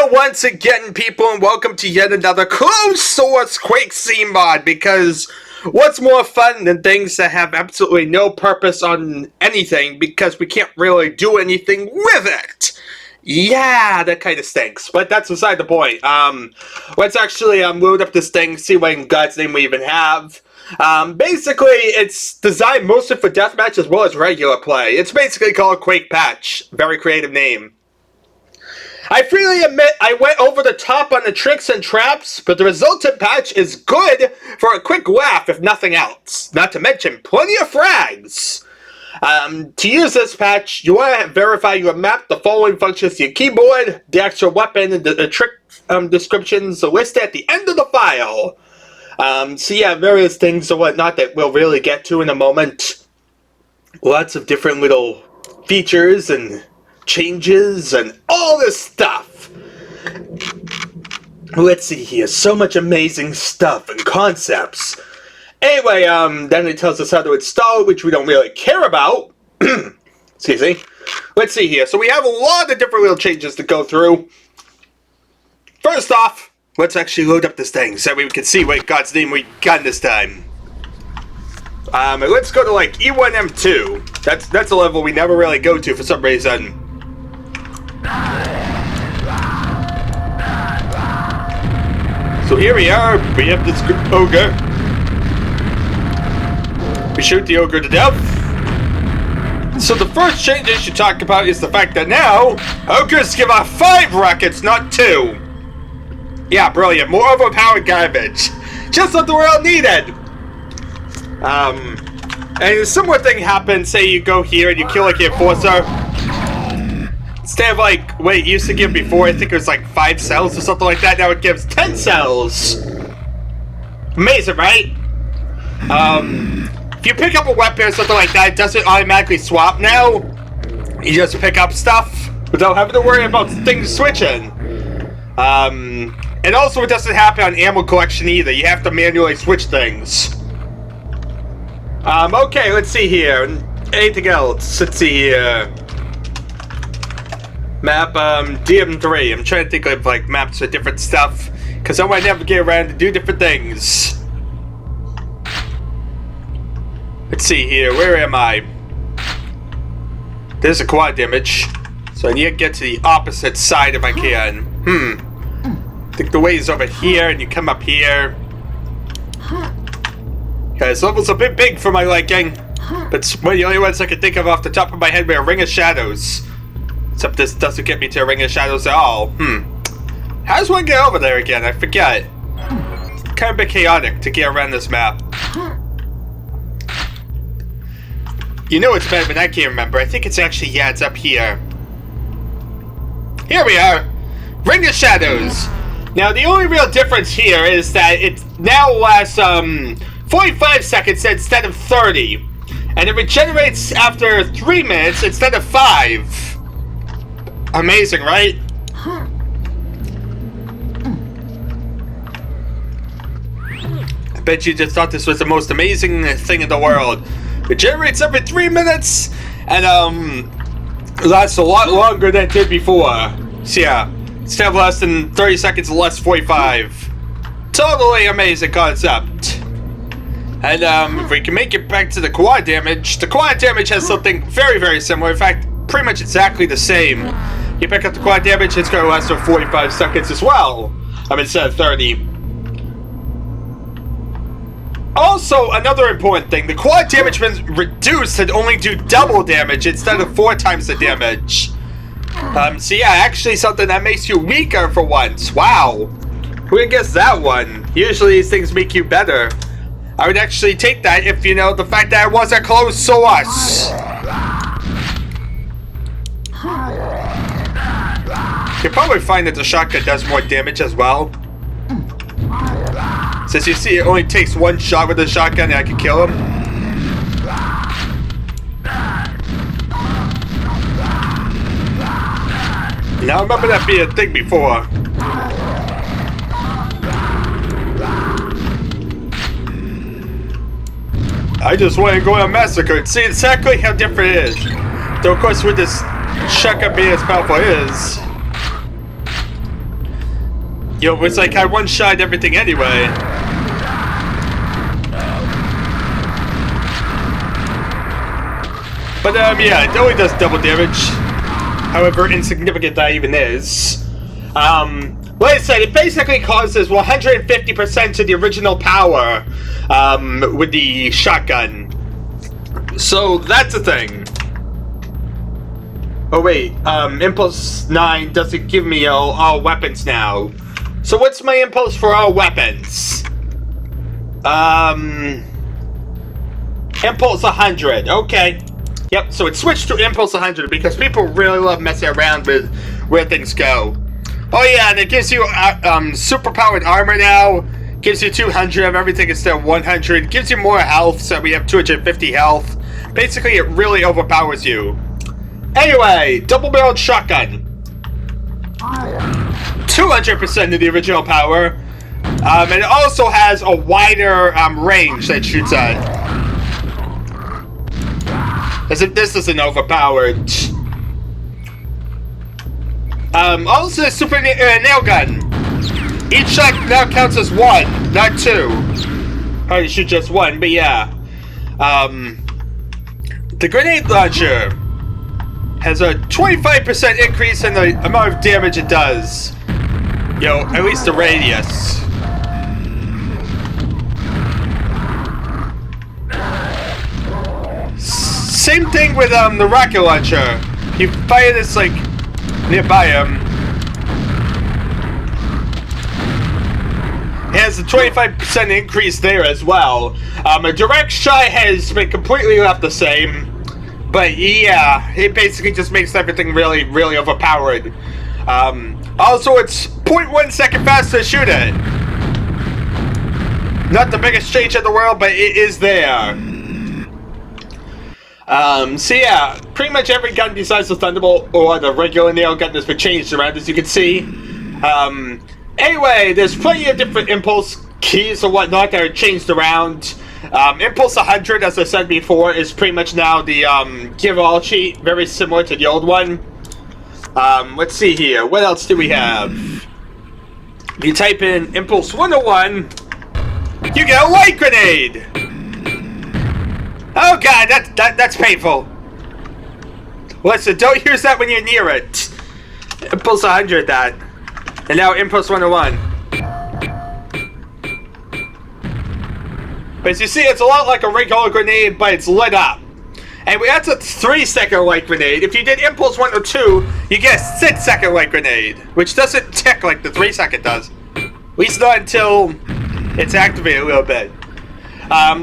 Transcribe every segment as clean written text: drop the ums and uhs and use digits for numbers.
Hello once again, people, and welcome to yet another closed source Quake scene mod, because what's more fun than things that have absolutely no purpose on anything because we can't really do anything with it? Yeah, that kind of stinks, but that's beside the point. Let's actually load up this thing, see what in God's name we even have. Basically, it's designed mostly for deathmatch as well as regular play. It's basically called Quake Patch. Very creative name. I freely admit I went over the top on the tricks and traps, but the resultant patch is good for a quick laugh if nothing else. Not to mention plenty of frags. To use this patch, you want to verify you have mapped the following functions to your keyboard. The extra weapon and the trick descriptions are listed at the end of the file. So yeah, various things and whatnot that we'll really get to in a moment. Lots of different little features and changes and all this stuff. Let's see here, so much amazing stuff and concepts. Anyway, then it tells us how to install it, which we don't really care about. Excuse me. Let's see here. So we have a lot of different little changes to go through. First off, let's actually load up this thing so we can see what God's name we got this time. And let's go to like E1 M2. That's a level we never really go to for some reason. So here we are. We have this ogre. We shoot the ogre to death. So the first change I should talk about is the fact that now ogres give off 5 rockets, not 2. Yeah, brilliant. More overpowered garbage. Just what the world needed. And a similar thing happens. Say you go here and you kill like a enforcer. Instead of like what it used to give before, I think it was like 5 cells or something like that. Now it gives 10 cells. Amazing, right? If you pick up a weapon or something like that, it doesn't automatically swap now. You just pick up stuff without having to worry about things switching. And also it doesn't happen on ammo collection either. You have to manually switch things. Okay, let's see here. Anything else? Let's see here. Map, DM3. I'm trying to think of like maps for different stuff, because I might never get around to do different things. Let's see here, where am I? There's a quad damage, so I need to get to the opposite side if I can. I think the way is over here, and you come up here. Okay, this level's a bit big for my liking, but it's one of the only ones I can think of off the top of my head with a Ring of Shadows. Except this doesn't get me to a Ring of Shadows at all. How does one get over there again? I forget. It's kind of a bit chaotic to get around this map. You know it's bad, but I can't remember. I think it's actually, yeah, it's up here. Here we are! Ring of Shadows! Now, the only real difference here is that it now lasts, 45 seconds instead of 30. And it regenerates after 3 minutes instead of 5. Amazing, right? I bet you just thought this was the most amazing thing in the world. It generates every 3 minutes and lasts a lot longer than it did before. So yeah, instead of less than 30 seconds, less 45. Totally amazing concept. And if we can make it back to the quad damage has something very, very similar. In fact, pretty much exactly the same. You pick up the quad damage, it's going to last for 45 seconds as well. Instead of 30. Also, another important thing, the quad damage when reduced had only do double damage instead of 4 times the damage. So yeah, actually something that makes you weaker for once. Wow. Who would guess that one? Usually these things make you better. I would actually take that if you know the fact that it was a closed source. You'll probably find that the shotgun does more damage as well. Since you see it only takes 1 shot with the shotgun and I can kill him. Now I remember that being a thing before. I just want to go on a massacre and see exactly how different it is. Though of course with this shotgun being as powerful as it is, Yo, it's like I one-shot everything anyway. But, yeah, it only does double damage. However insignificant that even is. Like I said, it basically causes 150% to the original power, with the shotgun. So, that's a thing. Oh wait, Impulse 9 doesn't give me all weapons now. So what's my impulse for all weapons? Impulse 100, okay. Yep, so it switched to Impulse 100 because people really love messing around with where things go. Oh yeah, and it gives you superpowered armor now. Gives you 200 of everything instead of 100. Gives you more health, so we have 250 health. Basically, it really overpowers you. Anyway, double-barreled shotgun. 200% of the original power. And it also has a wider range that it shoots at. As if this isn't overpowered. Also, the super nail gun. Each shot now counts as 1, not 2. Or you shoot just 1, but yeah. The grenade launcher has a 25% increase in the amount of damage it does. Yo, at least the radius. Same thing with the rocket launcher. You fire this like nearby him. It has a 25% increase there as well. A direct shot has been completely left the same. But yeah, it basically just makes everything really, really overpowered. Also, it's 0.1 second faster to shoot it. Not the biggest change in the world, but it is there. So yeah, pretty much every gun besides the Thunderbolt or the regular nail gun has been changed around, as you can see. Anyway, there's plenty of different impulse keys or whatnot that are changed around. Impulse 100, as I said before, is pretty much now the give all cheat, very similar to the old one. Let's see here, what else do we have? If you type in Impulse 101, you get a light grenade! Oh god, that's painful. Listen, don't use that when you're near it. Impulse 100 that. And now Impulse 101. But as you see, it's a lot like a regular grenade, but it's lit up. And that's a 3-second light grenade. If you did Impulse 102, you get a 6-second light grenade, which doesn't tick like the 3-second does. At least not until it's activated a little bit.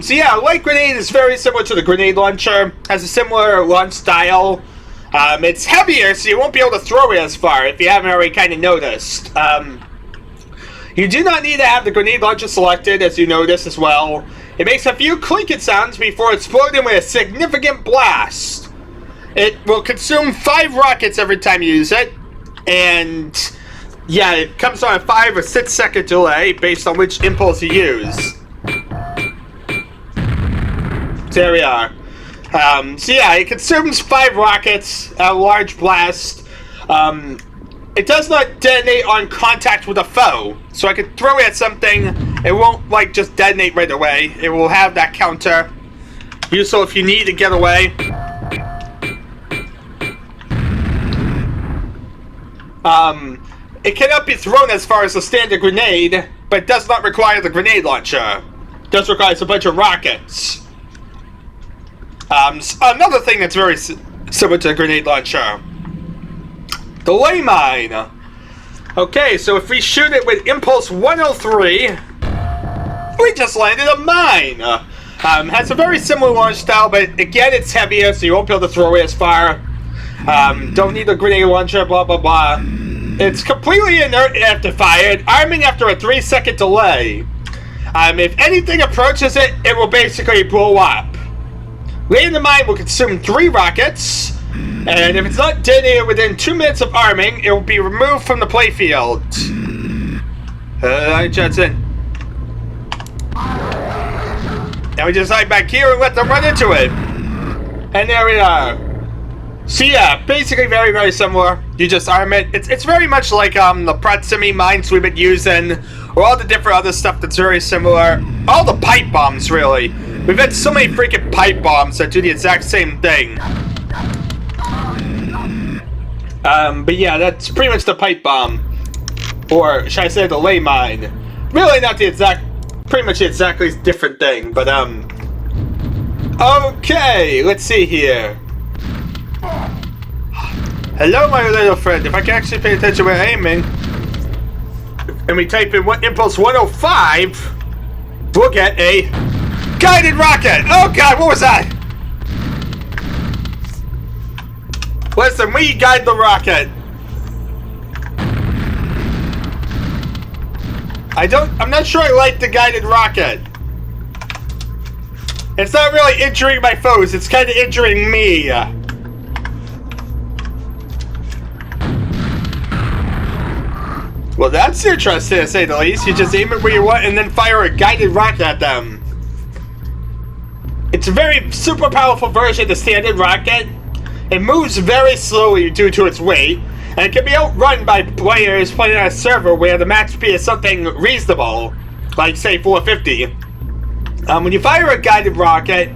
So yeah, light grenade is very similar to the grenade launcher. Has a similar launch style. It's heavier, so you won't be able to throw it as far if you haven't already kind of noticed. You do not need to have the grenade launcher selected, as you notice as well. It makes a few clinking sounds before exploding with a significant blast. It will consume 5 rockets every time you use it. And yeah, it comes on a 5 or 6 second delay based on which impulse you use. There we are. So yeah, it consumes 5 rockets, a large blast. It does not detonate on contact with a foe. So I could throw it at something, it won't like just detonate right away. It will have that counter. Useful if you need to get away. It cannot be thrown as far as a standard grenade, but it does not require the grenade launcher. It does require a bunch of rockets. Another thing that's very similar to the grenade launcher. The ley mine. Okay, so if we shoot it with Impulse 103, we just landed a mine. Has a very similar launch style, but again, it's heavier, so you won't be able to throw it as far. Don't need a grenade launcher, blah, blah, blah. It's completely inert after fired, arming after a 3-second delay. If anything approaches it, it will basically blow up. Laying the mine will consume 3 rockets, and if it's not detonated within 2 minutes of arming, it will be removed from the playfield. Judson. Now we just hide back here and let them run into it. And there we are. So yeah, basically very, very similar. You just arm it. It's very much like the proximity mines we've been using, or all the different other stuff that's very similar. All the pipe bombs, really. We've had so many freaking pipe bombs that do the exact same thing. But yeah, that's pretty much the pipe bomb, or should I say the ley mine? Really, not the exact. Pretty much the exactly different thing, but okay, let's see here. Hello, my little friend. If I can actually pay attention when I'm aiming, and we type in Impulse 105, we'll get a guided rocket. Oh God, what was that? Listen, we guide the rocket. I'm not sure I like the guided rocket. It's not really injuring my foes, it's kind of injuring me. Well, that's interesting to say the least. You just aim it where you want and then fire a guided rocket at them. It's a very super powerful version of the standard rocket. It moves very slowly due to its weight, and it can be outrun by players playing on a server where the max speed is something reasonable, like say 450. When you fire a guided rocket,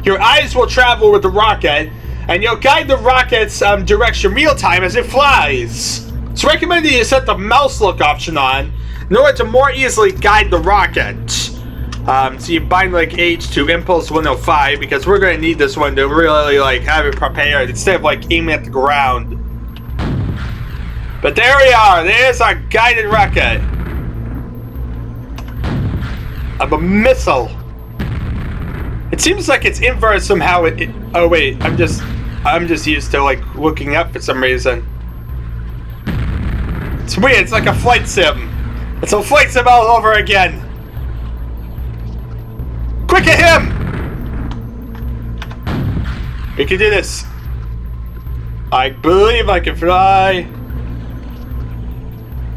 your eyes will travel with the rocket, and you'll guide the rocket's direction real time as it flies. It's recommended you set the mouse look option on in order to more easily guide the rocket. So you bind like H to Impulse 105 because we're going to need this one to really like have it prepared instead of like aiming at the ground. But there we are. There's our guided rocket. Of a missile. It seems like it's inverse somehow. Oh wait, I'm just used to like looking up for some reason. It's weird. It's like a flight sim. It's a flight sim all over again. Quick at him! We can do this. I believe I can fly.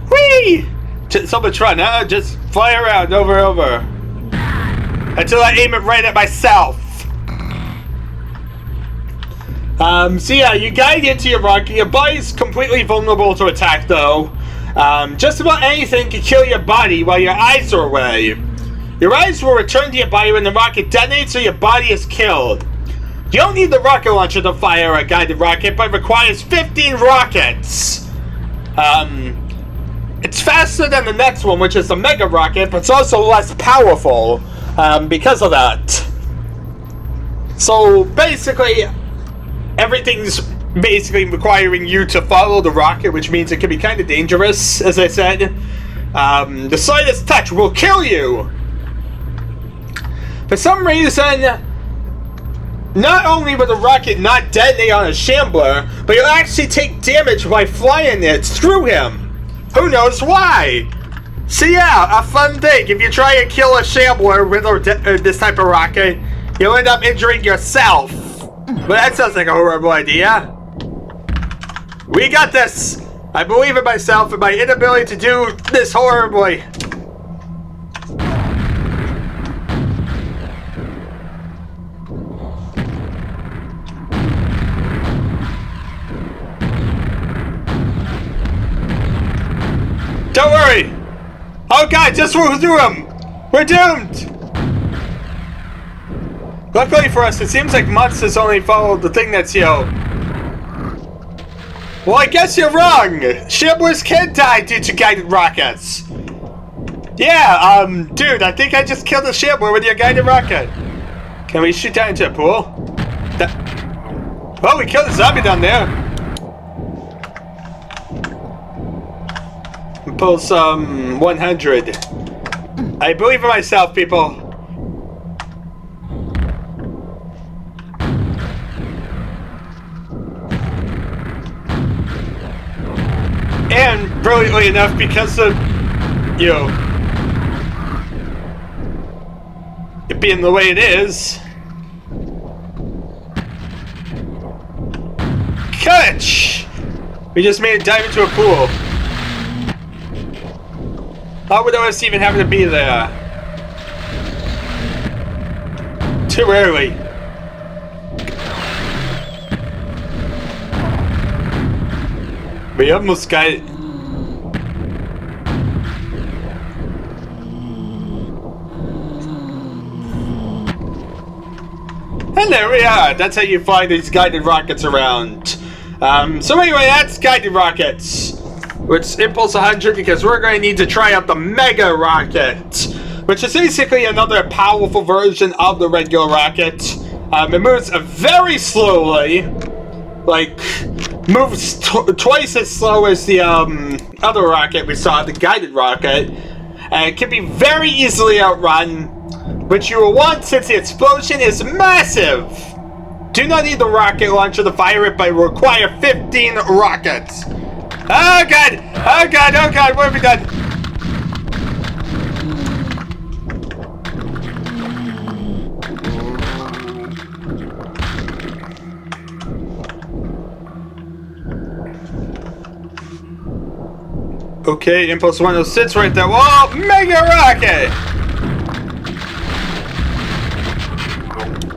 Whee! So much fun, huh? Just fly around over and over. Until I aim it right at myself. So yeah, you guide into your rocket. Your body's completely vulnerable to attack though. Just about anything can kill your body while your eyes are away. Your eyes will return to your body when the rocket detonates, so your body is killed. You don't need the rocket launcher to fire a guided rocket, but it requires 15 rockets. It's faster than the next one, which is the mega rocket, but it's also less powerful because of that. So basically, everything's basically requiring you to follow the rocket, which means it can be kind of dangerous, as I said. The slightest touch will kill you. For some reason, not only will the rocket not detonate on a shambler, but you'll actually take damage by flying it through him. Who knows why? So yeah, a fun thing. If you try and kill a shambler with this type of rocket, you'll end up injuring yourself. But that sounds like a horrible idea. We got this. I believe in myself and my inability to do this horribly. Don't worry! Oh God, just roll through him! We're doomed! Luckily for us, it seems like monsters only follow the thing that's, well, I guess you're wrong! Shamblers can die due to guided rockets! Yeah, dude, I think I just killed a shambler with your guided rocket. Can we shoot that into a pool? Oh, we killed a zombie down there! Impulse 100. I believe in myself, people. And brilliantly enough, because of it being the way it is. Catch! We just made it dive into a pool. How would us even have to be there? Too early. We almost got it. And there we are. That's how you fly these guided rockets around. So anyway, that's guided rockets. Which Impulse 100 because we're going to need to try out the Mega Rocket, which is basically another powerful version of the regular rocket. It moves very slowly, like moves twice as slow as the other rocket we saw, the guided rocket, and it can be very easily outrun, which you will want since the explosion is massive. Do not need the rocket launcher to fire it, but it will require 15 rockets. Oh god! Oh god! Oh god! What have we done? Okay, Impulse 1 sits right there. Whoa! Mega Rocket!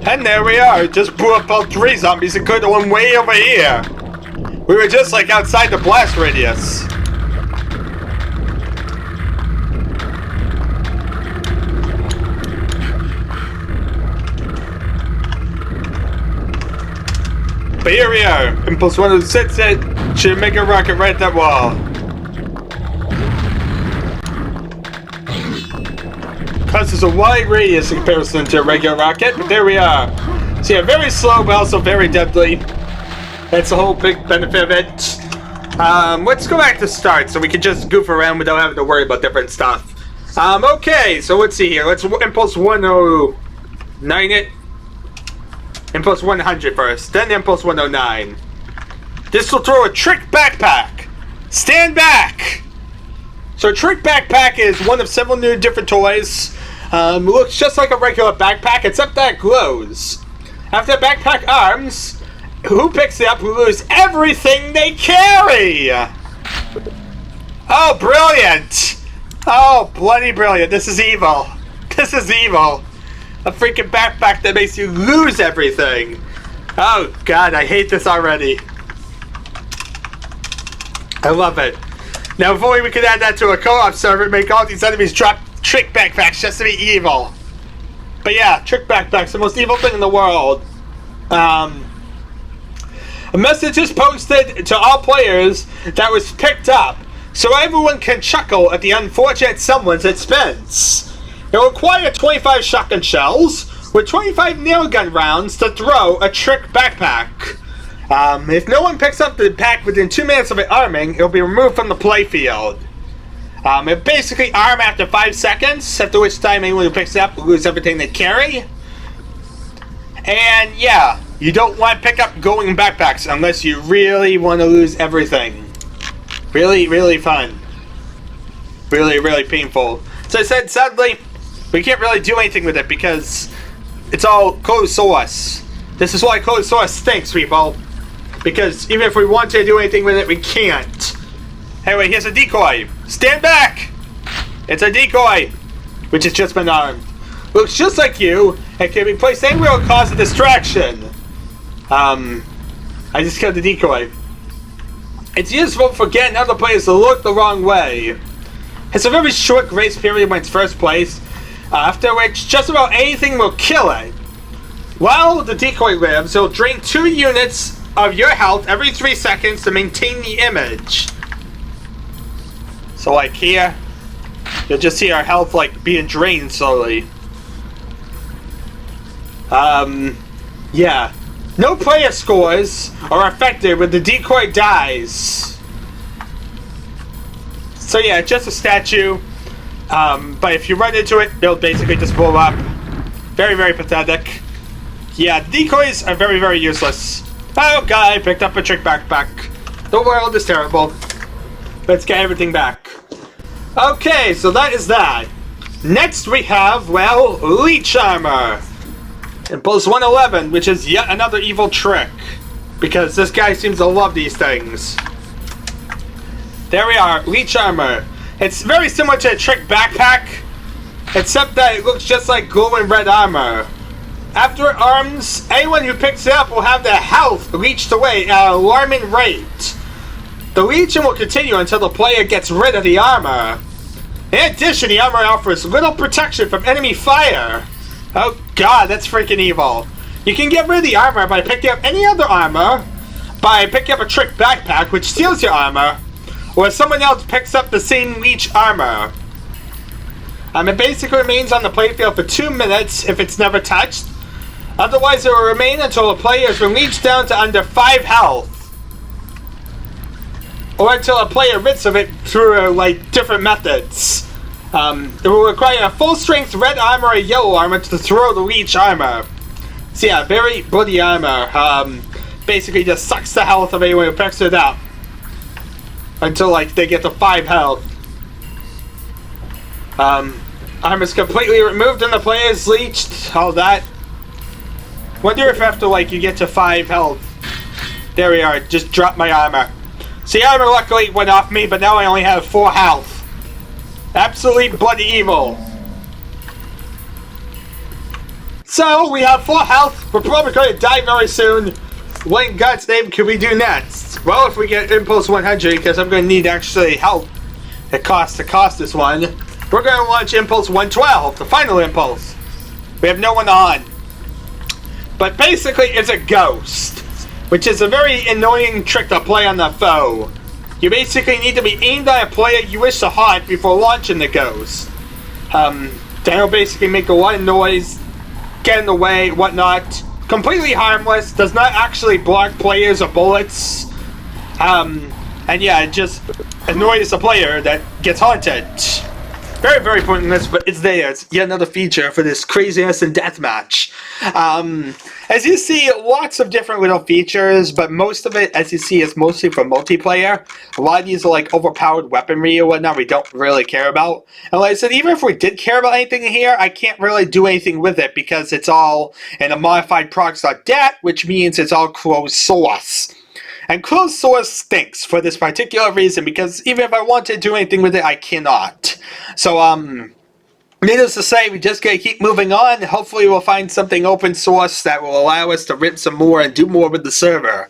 And there we are. Just blew up all 3 zombies and could have went way over here. We were just like outside the blast radius. But here we are. Impulse 1 sits it. Should make a rocket right at that wall. Causes a wide radius in comparison to a regular rocket, but there we are. So yeah, very slow but also very deadly. That's the whole big benefit of it. Let's go back to start so we can just goof around without having to worry about different stuff. Okay, so let's see here. Let's Impulse 109 it. Impulse 100 first, then Impulse 109. This will throw a trick backpack. Stand back! So a trick backpack is one of several new different toys. It looks just like a regular backpack, except that it glows. After the backpack arms, who picks it up will lose everything they carry! Oh, brilliant! Oh, bloody brilliant. This is evil. This is evil. A freaking backpack that makes you lose everything. Oh, God, I hate this already. I love it. Now, if only we could add that to a co-op server and make all these enemies drop trick backpacks just to be evil. But yeah, trick backpacks, the most evil thing in the world. A message is posted to all players that was picked up, so everyone can chuckle at the unfortunate someone's expense. It will require 25 shotgun shells with 25 nail gun rounds to throw a trick backpack. If no one picks up the pack within 2 minutes of it arming, it will be removed from the playfield. It basically arm after 5 seconds, after which time anyone who picks it up will lose everything they carry. And yeah, you don't want to pick up going backpacks unless you really want to lose everything. Really, really fun. Really, really painful. So I said, sadly, we can't really do anything with it because it's all closed source. This is why closed source stinks, people. Because even if we want to do anything with it, we can't. Anyway, here's a decoy. Stand back! It's a decoy, which has just been armed. Looks just like you, and can be placed anywhere to cause a distraction. I just killed the decoy. It's useful for getting other players to look the wrong way. It's a very short grace period when it's first placed, after which just about anything will kill it. While the decoy lives, it'll drain 2 units of your health every 3 seconds to maintain the image. So like here, you'll just see our health like being drained slowly. Yeah. No player scores are affected when the decoy dies. So yeah, just a statue. But if you run into it, it'll basically just blow up. Very, very pathetic. Yeah, decoys are very, very useless. Oh god, I picked up a trick backpack. The world is terrible. Let's get everything back. Okay, so that is that. Next we have, well, Leech Armor. Impulse 111, which is yet another evil trick. Because this guy seems to love these things. There we are, Leech Armor. It's very similar to a trick backpack, except that it looks just like glowing red armor. After it arms, anyone who picks it up will have their health leached away at an alarming rate. The Legion will continue until the player gets rid of the armor. In addition, the armor offers little protection from enemy fire. Oh god, that's freaking evil. You can get rid of the armor by picking up any other armor, by picking up a trick backpack which steals your armor, or someone else picks up the same Leech armor. It basically remains on the playfield for 2 minutes if it's never touched. Otherwise, it will remain until the player is released down to under 5 health. Or until a player rids of it through, different methods. It will require a full-strength red armor or yellow armor to throw the Leech armor. So yeah, very bloody armor. Basically just sucks the health of anyone who picks it up. Until, they get to 5 health. Armor's completely removed and the player's leeched. All that. Wonder if after, you get to 5 health. There we are, just dropped my armor. See, armor luckily went off me, but now I only have 4 health. Absolutely bloody evil. So, we have 4 health. We're probably going to die very soon. What in God's name can we do next? Well, if we get Impulse 100, because I'm going to need actually help to cost this one, we're going to launch Impulse 112, the final Impulse. We have no one on. But basically, it's a ghost, which is a very annoying trick to play on the foe. You basically need to be aimed at a player you wish to haunt before launching the ghost. That'll basically make a lot of noise, get in the way, whatnot. Completely harmless, does not actually block players or bullets. And yeah, it just annoys the player that gets haunted. Very, very pointless, but it's there. It's yet another feature for this craziness and deathmatch. As you see, lots of different little features, but most of it, as you see, is mostly for multiplayer. A lot of these are overpowered weaponry or whatnot we don't really care about. And like I said, even if we did care about anything in here, I can't really do anything with it because it's all in a modified procs.dat, which means it's all closed source. And closed source stinks for this particular reason, because even if I want to do anything with it, I cannot. So, needless to say, we just gotta keep moving on. Hopefully we'll find something open source that will allow us to rip some more and do more with the server.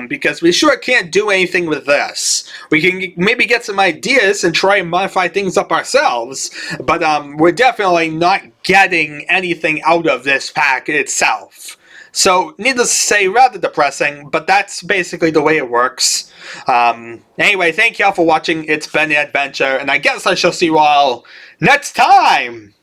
Because we sure can't do anything with this. We can maybe get some ideas and try and modify things up ourselves, but we're definitely not getting anything out of this pack itself. So, needless to say, rather depressing, but that's basically the way it works. Anyway, thank y'all for watching. It's been an adventure, and I guess I shall see you all next time!